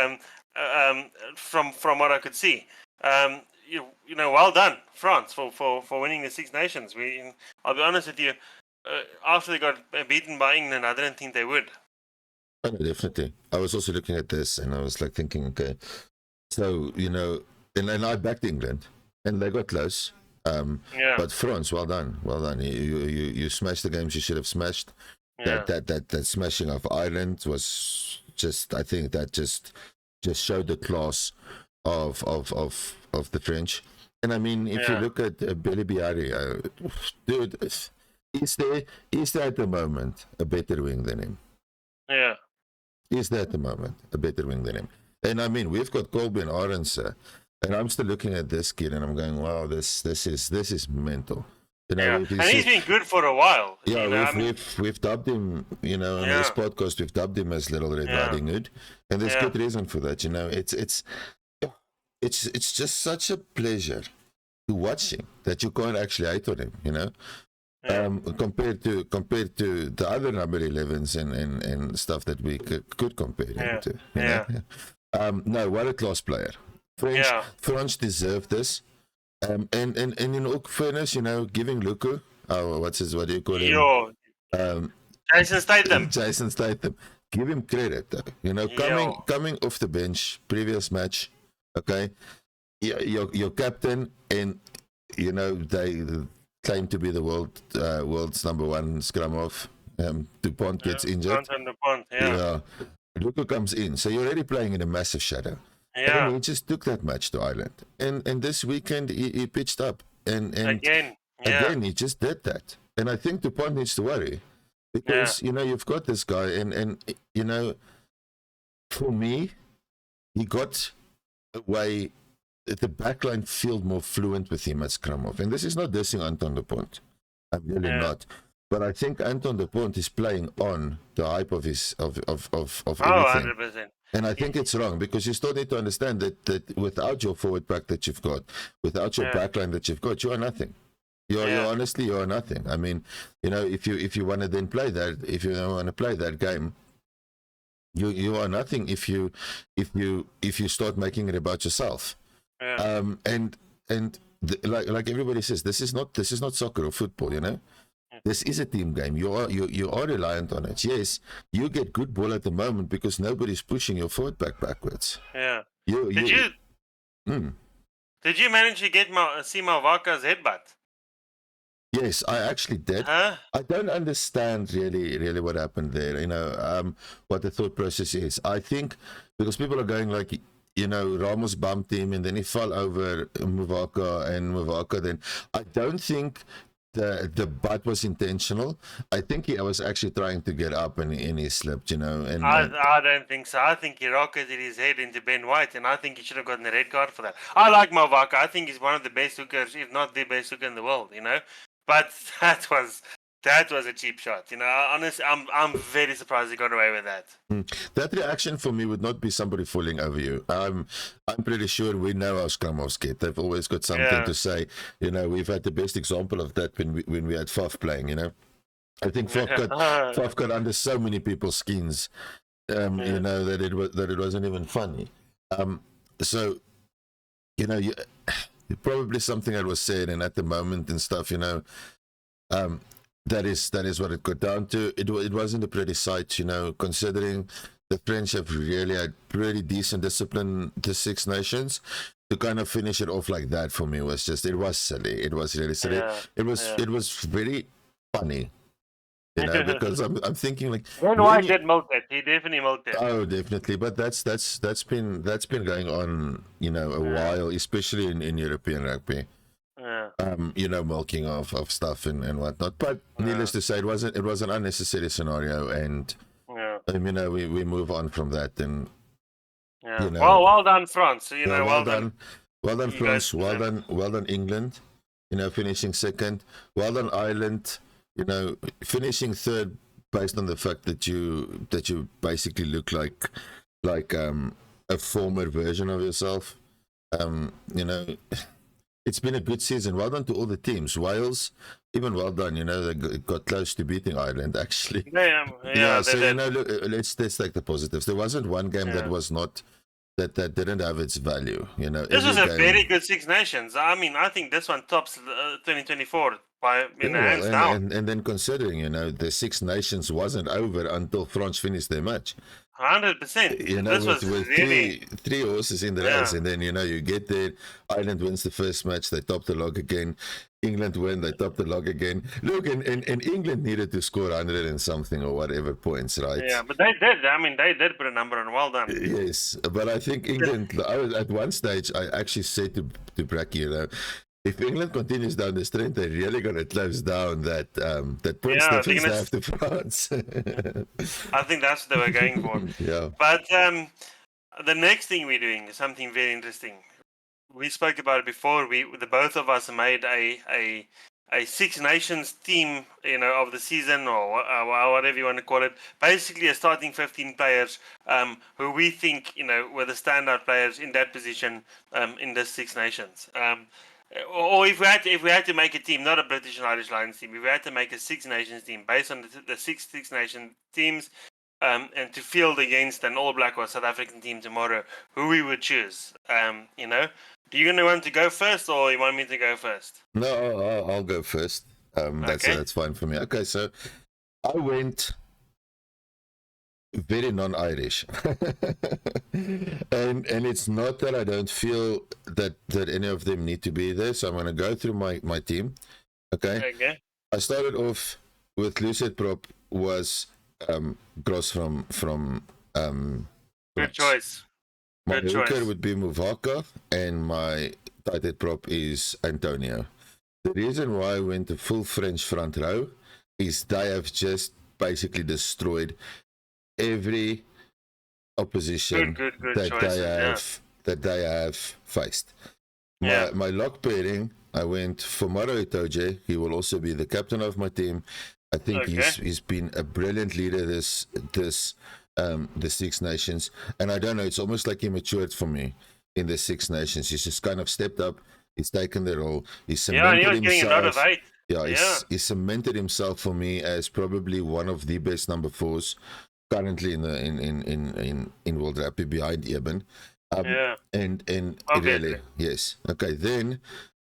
D: From what I could see. Well done, France, for winning the Six Nations. I'll be honest with you. After they got beaten by England, I didn't think they would.
C: Oh, definitely. I was also looking at this and I was like thinking, okay, so, and I backed England and they got close. But France, well done. You smashed the games you should have smashed. Yeah. That smashing of Ireland was just, I think that just showed the class of the French. And if you look at Billy Biari, dude, is there at the moment a better wing than him?
D: Yeah.
C: Is there at the moment a better wing than him? And we've got Colby and Arendse, and I'm still looking at this kid and I'm going, wow, this is mental.
D: And he's been good for a while.
C: Yeah, we've dubbed him, on this podcast, we've dubbed him as Little Red Riding Hood, and there's good reason for that. It's just such a pleasure to watch him that you can't actually hate on him. Compared to the other number 11s and stuff that we could compare him to. No, what a class player. French deserve this. And in all fairness, giving Luku, what do you call him? Jason Statham. Give him credit though. Coming off the bench, previous match, okay, your captain, and claimed to be the world's number one scrum half. Dupont gets injured.
D: Anton Dupont, yeah.
C: Look who comes in. So you're already playing in a massive shadow.
D: Yeah.
C: And he just took that match to Ireland. And this weekend he pitched up. And
D: Again,
C: he just did that. And I think Dupont needs to worry. Because, you've got this guy. And for me, he got away. The backline felt more fluent with him at scrum half. And this is not dissing Anton Dupont. I'm really not. But I think Anton Dupont is playing on the hype of his of everything.
D: 100%.
C: And I think it's wrong because you still need to understand that without your forward pack that you've got, without your backline that you've got, you are nothing. You're honestly you are nothing. I mean, if you want to then play that, if you want to play that game, you are nothing if you start making it about yourself.
D: Yeah.
C: Like everybody says, this is not soccer or football, This is a team game. You are reliant on it. Yes, you get good ball at the moment because nobody's pushing your forward back backwards.
D: Yeah. Did you manage to get see Malvaka's headbutt?
C: Yes, I actually did.
D: Huh?
C: I don't understand really what happened there. What the thought process is. I think because people are going like, Ramos bumped him and then he fell over Muvaka. Then I don't think the butt was intentional. I think he was actually trying to get up and he slipped, And
D: I don't think so. I think he rocketed his head into Ben White, and I think he should have gotten a red card for that. I like Malvaka. I think he's one of the best hookers, if not the best hooker in the world, But that was a cheap shot, Honestly, I'm very surprised he got away with that.
C: That reaction for me would not be somebody falling over you. I'm pretty sure we know how scrum halves get. They've always got something to say. We've had the best example of that when we had Faf playing. I think Faf got under so many people's skins, that it wasn't even funny. So probably something that was said, and at the moment and stuff, that is what it got down to. It wasn't a pretty sight, considering the French have really had pretty decent discipline to Six Nations. To kind of finish it off like that for me it was silly. It was really silly. It was very funny. Because I'm thinking like
D: Ben White did milk it. He definitely milked it.
C: Oh, definitely. But that's been going on, a while, especially in European rugby.
D: Yeah.
C: Milking of stuff and whatnot. But needless to say, it was an unnecessary scenario, and we move on from that. And
D: well done, France.
C: well done France. Well done England. Finishing second. Well done Ireland. Finishing third based on the fact that you basically look like a former version of yourself. It's been a good season. Well done to all the teams. Wales, even well done. They got close to beating Ireland actually. So look, let's take the positives. There wasn't one game that was not that didn't have its value.
D: This was a very good Six Nations. I mean, I think this one tops 2024 by hands down.
C: And then considering the Six Nations wasn't over until France finished their match.
D: 100%. This was
C: with
D: really
C: three horses in the race, and then you get there. Ireland wins the first match, they top the log again. England win, they top the log again. Look, and England needed to score 100 and something or whatever points, right?
D: Yeah, but they did. I mean, they did put a number on. Well done.
C: Yes, but I think England. At one stage, I actually said to Bracky, if England continues down this trend, they're really going to close down that point difference they have to France.
D: I think that's what they were going for.
C: Yeah.
D: But the next thing we're doing is something very interesting. We spoke about it before. The both of us made a Six Nations team, of the season or whatever you want to call it. Basically, a starting 15 players who we think were the standout players in that position in the Six Nations. Or if we had to make a team, not a British and Irish Lions team, if we had to make a Six Nations team based on the Six Nation teams, and to field against an All Black or South African team tomorrow, who we would choose, Do you gonna want to go first, or you want me to go first?
C: No, I'll go first. That's fine for me. Okay, so I went very non-Irish, and it's not that I don't feel that any of them need to be there. So I'm going to go through my team. Okay.
D: Okay.
C: I started off with lucid prop was Gross from
D: Good
C: France.
D: choice.
C: My
D: Good
C: hooker
D: choice.
C: would be Muvaka, and my tighthead prop is Antonio. The reason why I went to full French front row is they have just basically destroyed every opposition
D: Good
C: that they
D: choices. Yeah.
C: have faced.
D: Yeah.
C: My lock pairing, I went for Maro Itoje. He will also be the captain of my team. I think
D: Okay.
C: he's been a brilliant leader the Six Nations, and I don't know. It's almost like he matured for me in the Six Nations. He's just kind of stepped up. He's taken the role. He's
D: Yeah, and he
C: cemented
D: was getting a lot of
C: himself.
D: height.
C: Yeah,
D: Yeah.
C: he's cemented himself for me as probably one of the best number fours currently in World Rugby behind Eben.
D: Yeah.
C: And
D: Obviously.
C: really, yes. Okay, then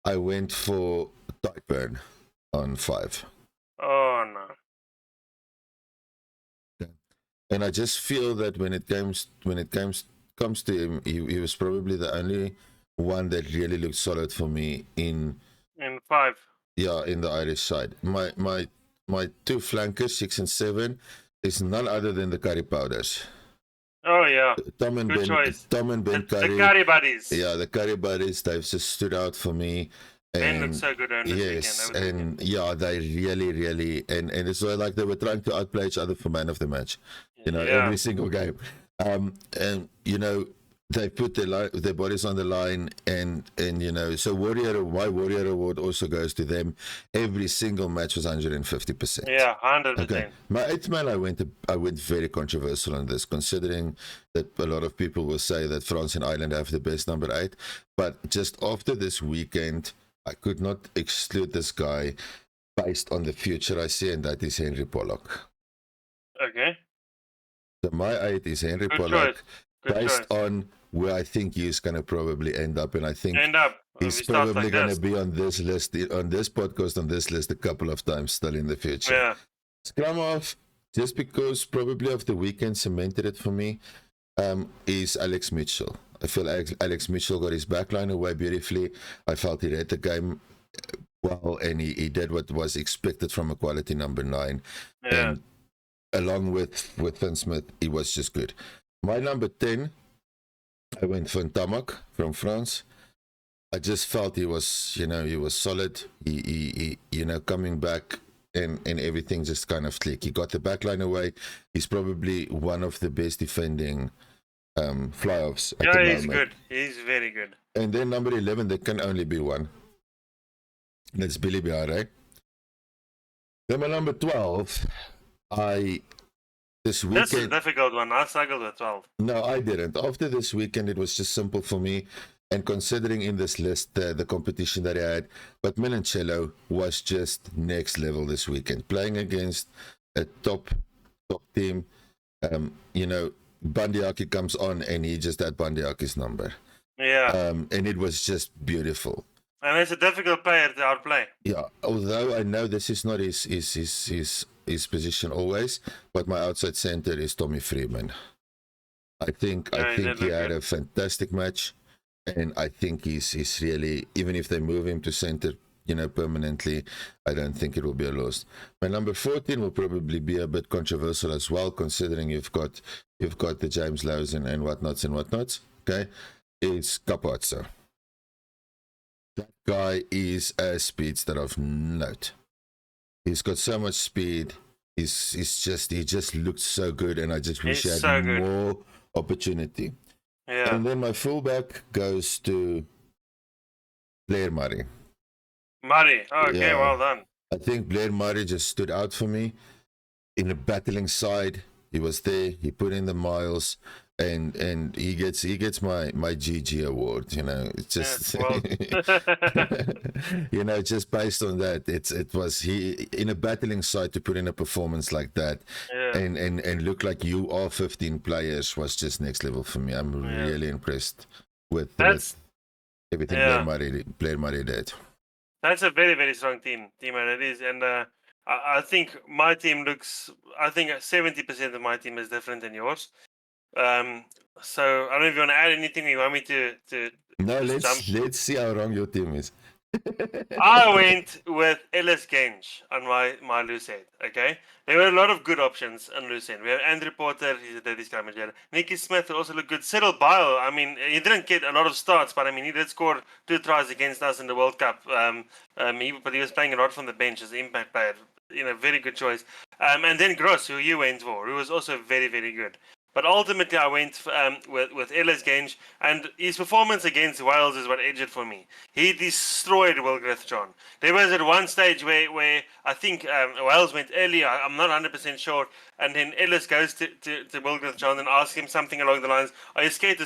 C: I went for Tyburn on 5.
D: Oh no.
C: And I just feel that when it comes to him, he was probably the only one that really looked solid for me in
D: 5.
C: in the Irish side. My two flankers, 6 and 7, is none other than the curry powders.
D: Oh yeah.
C: Tom and
D: Good choice.
C: Ben
D: The
C: Curry.
D: Curry Buddies.
C: Yeah, the curry buddies, they've just stood out for me.
D: Ben
C: And
D: looks so good on this
C: yes,
D: weekend.
C: and yeah, they really, and it's like they were trying to outplay each other for man of the match,
D: Yeah.
C: every single game. And they put their bodies on the line, and so my Warrior Award also goes to them. Every single match was 150%.
D: Yeah, 100%.
C: Okay, my 8th man, I went very controversial on this, considering that a lot of people will say that France and Ireland have the best number 8, but just after this weekend, I could not exclude this guy based on the future I see, and that is Henry Pollock.
D: Okay.
C: So my 8 is Henry
D: Good
C: Pollock,
D: choice. Good
C: based
D: choice.
C: on where I think he's going to probably end up, and I think he's
D: we start
C: probably
D: like
C: going
D: this.
C: to be on this list, on this podcast, on this list a couple of times still in the future.
D: Yeah.
C: Scrum off, just because probably of the weekend cemented it for me, is Alex Mitchell. I feel Alex Mitchell got his backline away beautifully. I felt he read the game well, and he did what was expected from a quality number 9.
D: Yeah.
C: And along with Finn Smith, he was just good. My number 10, I went for Tamak from France. I just felt he was solid. He coming back, and everything just kind of clicked. He got the backline away. He's probably one of the best defending fly-offs at the moment.
D: Yeah, he's good. He's very good.
C: And then number 11, there can only be one. That's Billy Biare. Then my number 12, this weekend...
D: This is a difficult one. I struggled with 12.
C: No, I didn't. After this weekend, it was just simple for me. And considering in this list the competition that I had, but Melancello was just next level this weekend. Playing against a top team, Bandiaki comes on and he just had Bandiaki's number.
D: Yeah.
C: And it was just beautiful.
D: And it's a difficult player to outplay.
C: Yeah, although I know this is not his position always, but my outside center is Tommy Freeman. I think he had a fantastic match, and I think he's really, even if they move him to center, permanently, I don't think it will be a loss. My number 14 will probably be a bit controversial as well, considering you've got the James Lowe's and whatnots. Okay, it's Capozzo. That guy is a speedster of note. He's got so much speed. He just looked so good, and I just wish he had more opportunity.
D: Yeah.
C: And then my fullback goes to Blair Murray.
D: Murray. Okay,
C: Yeah.
D: well done.
C: I think Blair Murray just stood out for me in the battling side. He was there. He put in the miles, and he gets my GG award. It's just just based on that. It was he in a battling side to put in a performance like that, and look like you are 15 players was just next level for me. I'm really impressed with everything Blair Murray did.
D: That's a very, very strong team, and it is. And I think my team I think 70% of my team is different than yours. So I don't know if you want to add anything. You want me to
C: No, let's see how wrong your team is.
D: I went with Ellis Genge on my loose end. Okay, there were a lot of good options on loose end. We have Andrew Porter, he's a deadly scrummager. Nicky Smith also looked good. Cyril Bile, I mean, he didn't get a lot of starts, but I mean, he did score 2 tries against us in the World Cup. But he was playing a lot from the bench as an impact player. Very good choice. And then Gross, who you went for, who was also very, very good. But ultimately, I went with Ellis Genge, and his performance against Wales is what edged it for me. He destroyed Will Griffith-John. There was at one stage where I think Wales went early, I'm not 100% sure, and then Ellis goes to Will Griffith-John and asks him something along the lines, are you scared to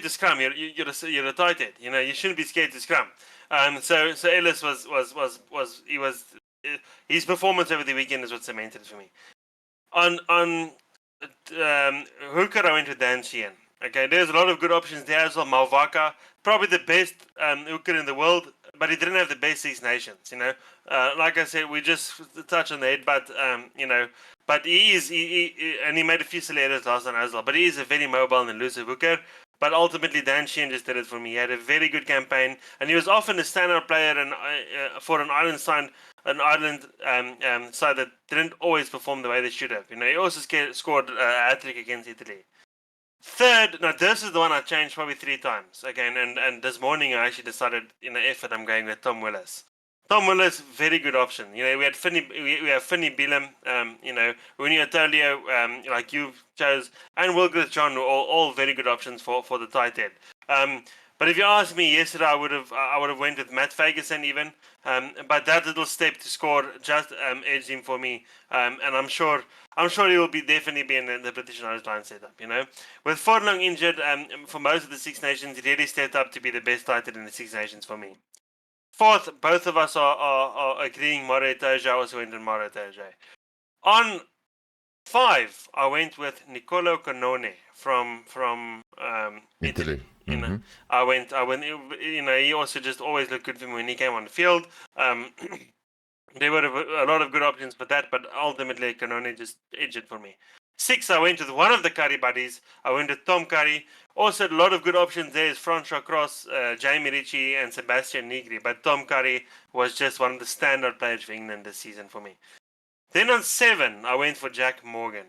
D: scrum? You're a tight head. You shouldn't be scared to scrum. So Ellis his performance over the weekend is what cemented it for me. On hooker, I went with Dan Sheehan. Okay, there's a lot of good options there as well. Malvaka, probably the best hooker in the world, but he didn't have the best Six Nations. Like I said, we just touched on the head, but but and he made a few silly errors last night as well. But he is a very mobile and elusive hooker. But ultimately, Dan Sheehan just did it for me. He had a very good campaign, and he was often a standout player for an Ireland side side that didn't always perform the way they should have. He also scored a hat-trick against Italy. Third, now this is the one I changed probably 3 times. Again, and this morning I actually decided in the effort I'm going with Tom Willis. Tom Willis, very good option. We had we have Finney Beelum, Winnie Otolio, like you chose, and Will Griffith-John, all very good options for the tight end. But if you asked me yesterday, I would have went with Matt Fagerson even. But that little step to score just edged him for me. And I'm sure he will definitely be in the British and Irish line setup. With Furlong injured for most of the Six Nations, he really stepped up to be the best tight end in the Six Nations for me. Fourth, both of us are agreeing Mare Toja. I also went with Mare Toja. On 5, I went with Nicolo Canone from Italy. I went. He also just always looked good for me when he came on the field. There were a lot of good options for that, but ultimately Canone just edged it for me. 6, I went with one of the Curry buddies. I went with Tom Curry. Also, a lot of good options there is Francois Cross, Jamie Ritchie, and Sebastian Nigri. But Tom Curry was just one of the standout players for England this season for me. Then on 7, I went for Jack Morgan.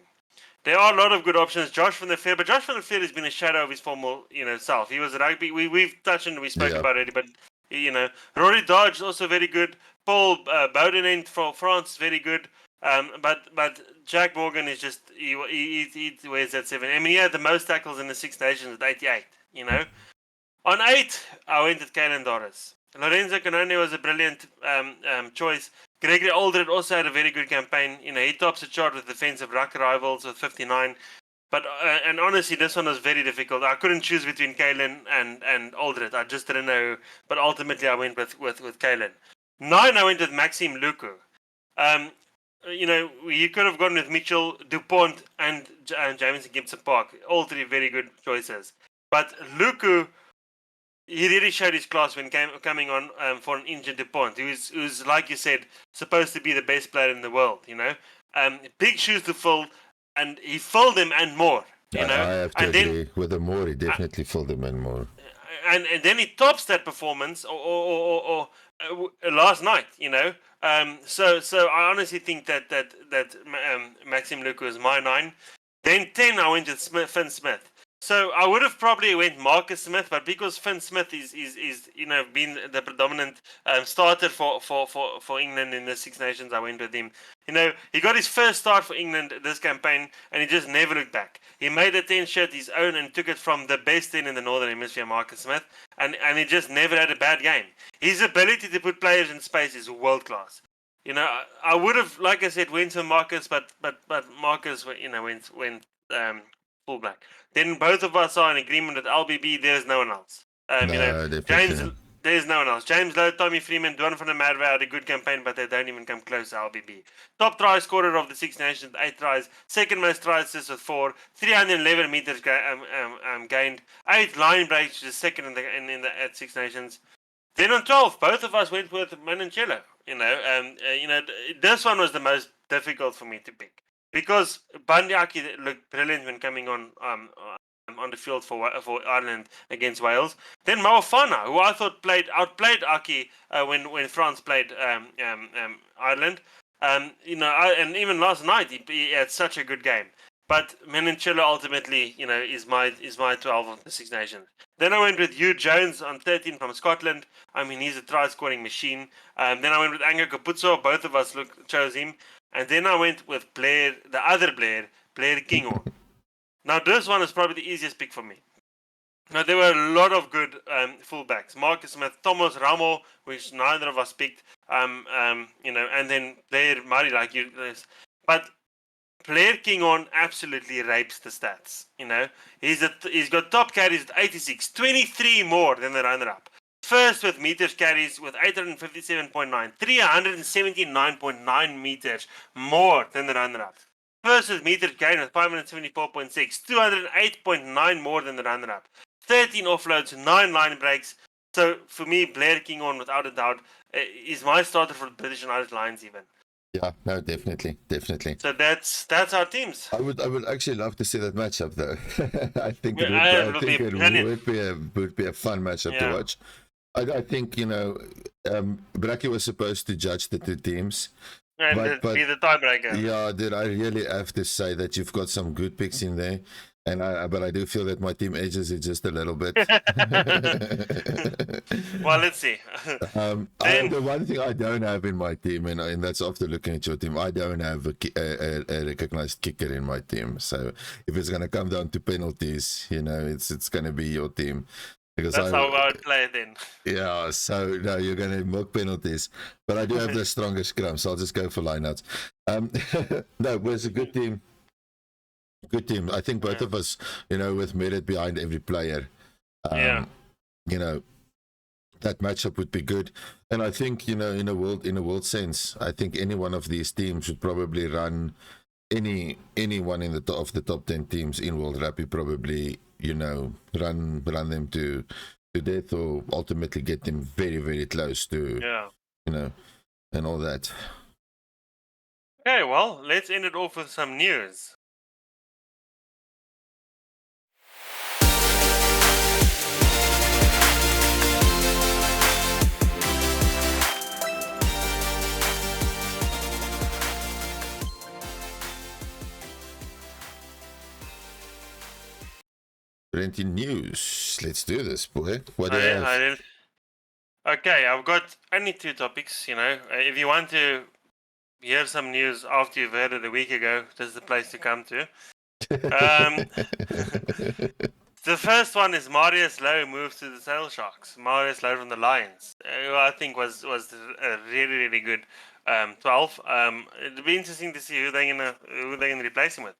D: There are a lot of good options. Josh van der Veer, but Josh van der Veer has been a shadow of his former, self. He was a rugby. We've touched on, we spoke about it, but Rory Dodge also very good. Paul Boudenaint for France, very good. But Jack Morgan is just he wears that 7. I mean, he had the most tackles in the Six Nations with 88. On 8, I went with Caelan Doris. Lorenzo Canone was a brilliant choice. Gregory Aldred also had a very good campaign. He tops the chart with defensive ruck rivals with 59. But and honestly, this one was very difficult. I couldn't choose between Caelan and Aldred. I just didn't know. But ultimately, I went with Caelan. 9, I went with Maxime Luku. You could have gone with Mitchell, DuPont, and Jamison Gibson Park. All 3 very good choices. But Luku, he really showed his class when coming on for an injured DuPont, who's like you said, supposed to be the best player in the world. Big shoes to fill, and he filled them and more.
C: I have to agree with the more. He definitely filled them and more.
D: And then he tops that performance or last night. So I honestly think that Maxime Luku is my 9. Then 10, I went with Finn Smith. So I would have probably went Marcus Smith, but because Finn Smith is been the predominant starter for England in the Six Nations, I went with him. He got his first start for England this campaign, and he just never looked back. He made the 10 shirt his own and took it from the best 10 in the Northern Hemisphere, Marcus Smith, and he just never had a bad game. His ability to put players in space is world class. I would have, like I said, went to Marcus, but Marcus, went full black. Then both of us are in agreement that LBB, there's no one else. James, there's no one else. James Lowe, Tommy Freeman, Duan van der Merwe had a good campaign, but they don't even come close to LBB. Top try scorer of the Six Nations with 8 tries. Second most tries assists with 4. 311 meters gained. 8 line breaks, which is second in the at Six Nations. Then on 12, both of us went with Manoncello. This one was the most difficult for me to pick. Because Bandiaki looked brilliant when coming on on the field for Ireland against Wales. Then Moafana, who I thought outplayed Aki when France played Ireland. And even last night he had such a good game. But Mngomezulu ultimately, is my 12 of the Six Nations. Then I went with Hugh Jones on 13 from Scotland. I mean, he's a try-scoring machine. Then I went with Ango Kaputso. Both of us chose him. And then I went with Blair Kingo. Now, this one is probably the easiest pick for me. Now, there were a lot of good fullbacks. Marcus Smith, Thomas Ramo, which neither of us picked. And then Blair Murray, like you. But Blair Kingon absolutely rapes the stats. He's got top carries at 86, 23 more than the runner-up. First with meters carries with 857.9, 379.9 meters more than the runner-up. First with meters gain with 574.6, 208.9 more than the runner-up. 13 offloads, 9 line breaks. So for me, Blair Kingon, without a doubt, is my starter for the British and Irish Lions even.
C: Yeah, no, definitely.
D: So that's our teams.
C: I would actually love to see that matchup, though. I think it would be a fun matchup to watch. I think Bracky was supposed to judge the two teams,
D: and be the tiebreaker.
C: Yeah, dude, I really have to say that you've got some good picks in there. But I do feel that my team ages it just a little bit.
D: Well, let's see.
C: The one thing I don't have in my team, and that's after looking at your team, I don't have a recognized kicker in my team. So if it's going to come down to penalties, it's going to be your team. Because
D: that's how I would play it then.
C: Yeah, so no, you're going to milk penalties. But I do have the strongest scrum, so I'll just go for lineouts. No, it was a good team. Good team. I think both of us, with merit behind every player, that matchup would be good. And I think, in a world sense, I think any one of these teams would probably run anyone in the top 10 teams in World Rugby, probably, run them to death, or ultimately get them very, very close to, and all that.
D: Okay, well, let's end it off with some news.
C: Plenty news. Let's do this, boy. What do you have?
D: Okay, I've got only 2 topics. If you want to hear some news after you've heard it a week ago, this is the place to come to. The first one is Marius Lowe moves to the Sail Sharks. Marius Lowe from the Lions, who I think was a really, really good 12. It'll be interesting to see who they're gonna replace him with.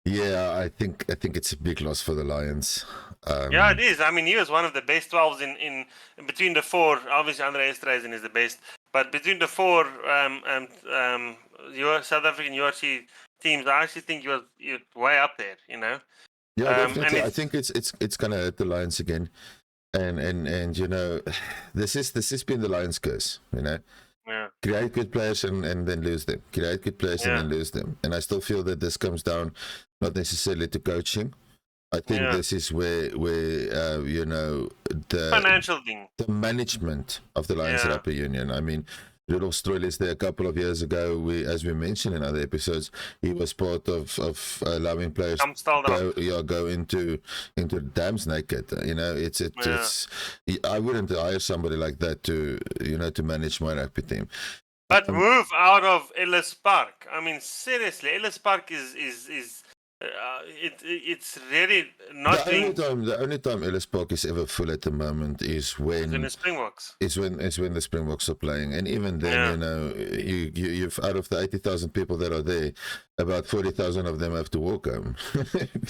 C: Yeah, I think it's a big loss for the Lions.
D: Yeah, it is. I mean, he was one of the best 12s in between the 4. Obviously, Andre Esterhuizen is the best, but between the 4 South African URC teams, I actually think you're way up there.
C: Yeah, definitely. I think it's gonna hurt the Lions again, and this has been the Lions' curse.
D: Yeah.
C: Create good players and then lose them. Create good players and then lose them. And I still feel that this comes down not necessarily to coaching. I think this is where the
D: financial thing,
C: the management of the Lions Rugby Union. I mean, Rudolf Stroylis there a couple of years ago, as we mentioned in other episodes, he was part of allowing players go into the dams naked. It's I wouldn't hire somebody like that to manage my rugby team.
D: But move out of Ellis Park. I mean, seriously, Ellis Park is it's really not
C: the only time Ellis Park is ever full at the moment is when
D: the Springboks.
C: Is when the Springboks are playing, and even then, you've out of the 80,000 people that are there, about 40,000 of them have to walk home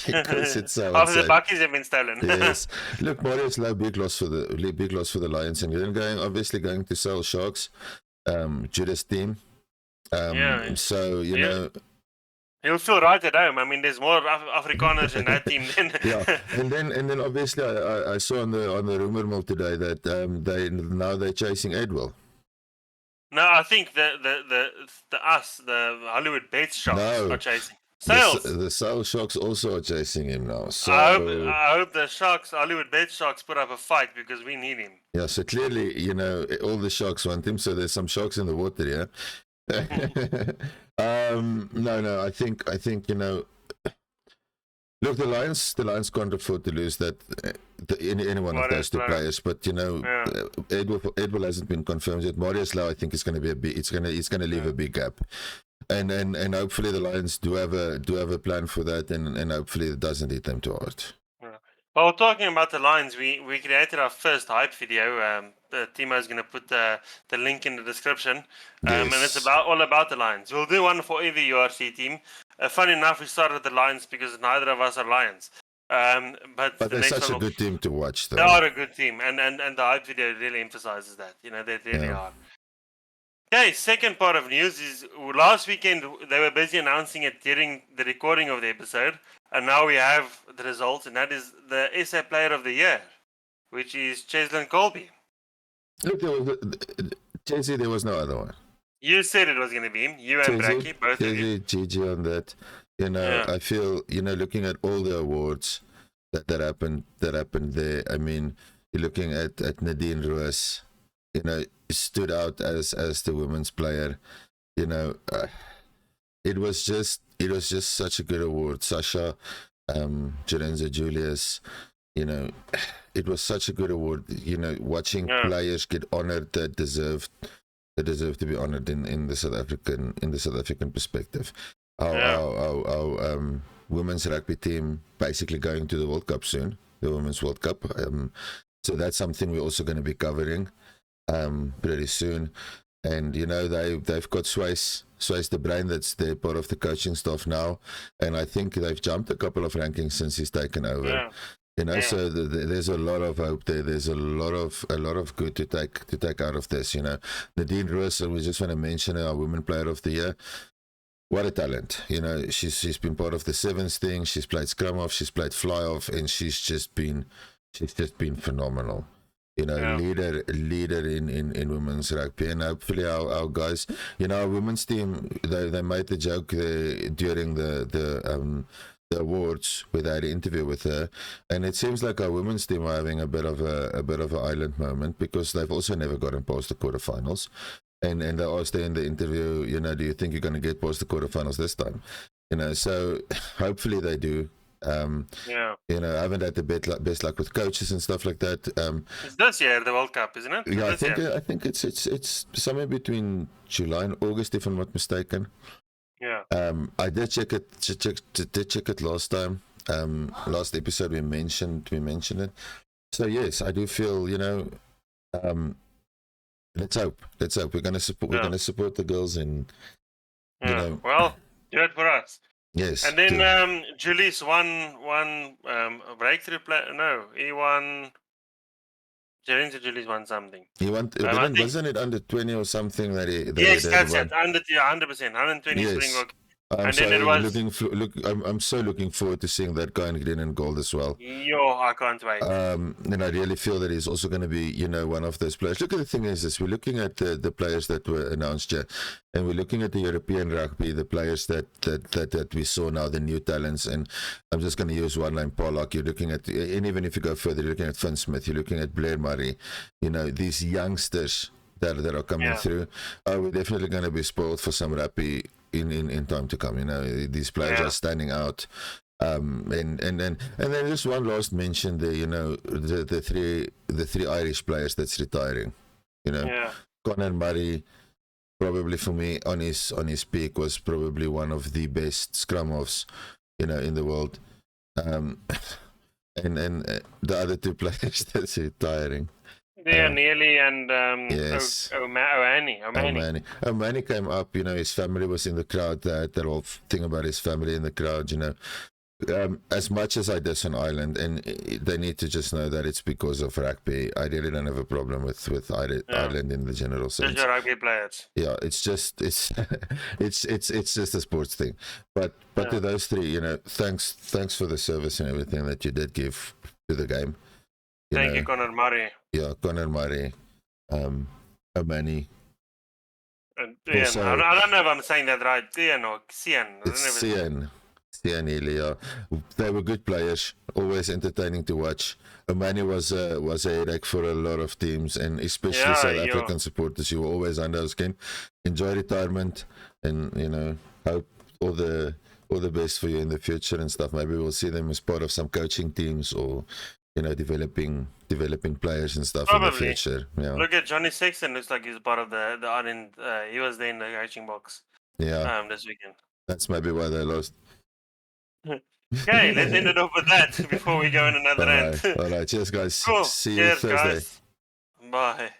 C: because it's so.
D: Half the buckies have been stolen.
C: Yes, look, Marius Lowe, big loss for the Lions, and then going to Sail Sharks, Judas team. So
D: He'll feel right at home. I mean, there's more Afrikaners in that team than.
C: Yeah, and then obviously I saw on the rumor mill today that they're chasing Edwell.
D: No, I think the Hollywood Bets Sharks are chasing. Sales.
C: The Sale Sharks also are chasing him now. So
D: I hope the Sharks, Hollywood Bet Sharks, put up a fight because we need him.
C: yeah, so clearly, all the Sharks want him. So there's some sharks in the water, yeah. No, I think look, the Lions can't afford to lose that any one of those two players. But Edwell hasn't been confirmed yet. Marius Lau, I think, is going to be he's going to leave a big gap, and hopefully the Lions do have a plan for that, and hopefully it doesn't hit them too hard.
D: Well, talking about the Lions, we created our first hype video. Timo is going to put the link in the description, and it's all about the Lions. We'll do one for every URC team. Funny enough, we started the Lions because neither of us are Lions. But
C: they're such a good team to watch, though.
D: They are a good team, and the hype video really emphasizes that. They really are. Okay, second part of news is last weekend they were busy announcing it during the recording of the episode, and now we have the results, and that is the SA Player of the Year, which is Cheslin Colby.
C: Look, there was no other one.
D: You said it was going to be him. You and Bracky, both of you.
C: GG on that. I feel, looking at all the awards that happened there. I mean, you're looking at Nadine Roos, stood out as the women's player. It was just such a good award. Sasha, Jerenza Julius, it was such a good award. Watching players get honored that deserve to be honored in the South African perspective. Our women's rugby team basically going to the World Cup soon, the Women's World Cup. So that's something we're also going to be covering pretty soon. And they've got Swys the Brain, that's their part of the coaching staff now, and I think they've jumped a couple of rankings since he's taken over. So there's a lot of hope there. There's a lot of good to take out of this. Nadine Roos, we just want to mention her, our Women Player of the Year. What a talent! She's been part of the sevens thing. She's played scrum off, she's played fly off, and she's just been phenomenal. Leader in women's rugby, and hopefully our guys, our women's team, they made the joke during the awards where they had an interview with her, and it seems like our women's team are having a bit of an island moment because they've also never gotten past the quarterfinals, and they asked her in the interview, do you think you're going to get past the quarterfinals this time? So hopefully they do. I haven't had the best luck with coaches and stuff like that.
D: It's this year, the World Cup, isn't it?
C: Yeah, I think it's somewhere between July and August, if I'm not mistaken.
D: Yeah.
C: I did check it last time. Last episode we mentioned it. So yes, I do feel, let's hope. We're gonna support the girls, and
D: well, do it for us.
C: Yes.
D: And then Julius won breakthrough play. No, he won. Julius won something.
C: He won. Wasn't it under 20 or something that he?
D: Yes, that's it. 100%, 120 Springbok. And then it was.
C: I'm so looking forward to seeing that guy in green and gold as well.
D: I can't wait.
C: And I really feel that he's also going to be, one of those players. Look at the thing is we're looking at the players that were announced here, and we're looking at the European rugby, the players that we saw now, the new talents. And I'm just going to use one name, Pollock. You're looking at, and even if you go further, you're looking at Finn Smith. You're looking at Blair Murray. These youngsters that are coming through. We're definitely going to be spoiled for some rugby in time to come. These players are standing out. And then just one last mention there, the three Irish players that's retiring. Conor Murray, probably for me on his peak, was probably one of the best scrum offs, in the world. And the other two players that's retiring.
D: Yeah, Nearly and
C: yes.
D: O'Mani
C: came up, his family was in the crowd, that whole thing about his family in the crowd, as much as I diss on Ireland, and they need to just know that it's because of rugby. I really don't have a problem with Ireland in the general sense.
D: Just rugby players.
C: Yeah, it's just it's just a sports thing. But to those three, thanks for the service and everything that you did give to the game.
D: Thank you, Conor Murray.
C: Yeah, Conor Murray, O'Mani.
D: I don't know if I'm saying that right. Cian or Cian.
C: It's Cian. Stian Healy, yeah. They were good players, always entertaining to watch. Omani was a headache for a lot of teams, and especially South African supporters. You were always under our skin. Enjoy retirement, and hope all the best for you in the future and stuff. Maybe we'll see them as part of some coaching teams, or developing players and stuff in the future. Yeah.
D: Look at Johnny Sexton. Looks like he's part of the Ireland. He was there in the coaching box.
C: Yeah.
D: This weekend.
C: That's maybe why they lost.
D: Okay, let's end it off with that before we go in another rant.
C: All right. Cheers, guys.
D: Cool.
C: See you
D: Cheers,
C: Thursday.
D: guys. Bye.